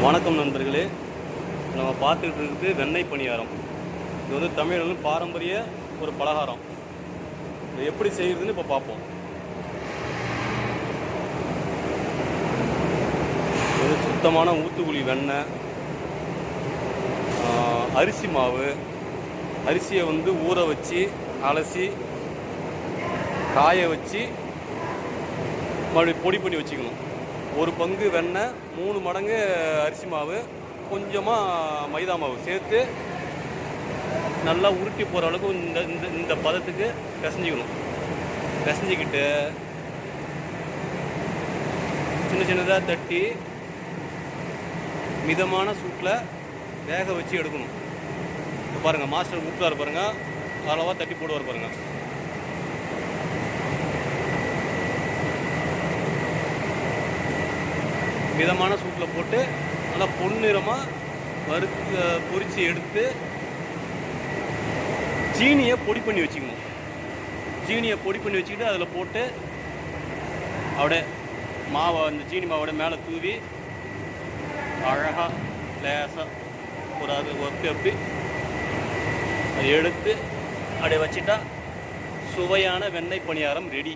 வணக்கம் நண்பர்களே. நம்ம பார்த்துக்கிட்டு இருக்குது வெண்ணெய் பணியாரம். இது வந்து தமிழர்களின் பாரம்பரிய ஒரு பலகாரம். இதை எப்படி செய்கிறதுன்னு இப்போ பார்ப்போம். இது சுத்தமான ஊத்துக்குழி வெண்ணெய், அரிசி மாவு. அரிசியை வந்து ஊற வச்சு அலசி காய வச்சு மறுபடியும் பொடி பண்ணி வச்சுக்கணும். ஒரு பங்கு வெண்ணெய், 3 மடங்கு அரிசி மாவு, கொஞ்சமாக மைதா மாவு சேர்த்து நல்லா உருட்டி போகிற அளவுக்கு இந்த இந்த இந்த பதத்துக்கு பிசைஞ்சிக்கணும். பிசைஞ்சிக்கிட்டு சின்ன சின்னதாக தட்டி மிதமான சூட்டில் வேக வச்சு எடுக்கணும். இப்போ பாருங்கள், மாஸ்டர் ஊற்றுவார் பாருங்கள், அளவாக தட்டி போடுவார் பாருங்கள். மிதமான சூட்டில் போட்டு நல்லா பொன்னிறமாக பொரித்து எடுத்து சீனியை பொடி பண்ணி வச்சுக்கணும். சீனியை பொடி பண்ணி வச்சுக்கிட்டு அதில் போட்டு அப்படியே மாவை, அந்த சீனி மாவோட மேலே தூவி அழகாக லேசாக ஒரு அது அப்படி எடுத்து அப்படியே வச்சுட்டா சுவையான வெண்ணெய் பணியாரம் ரெடி.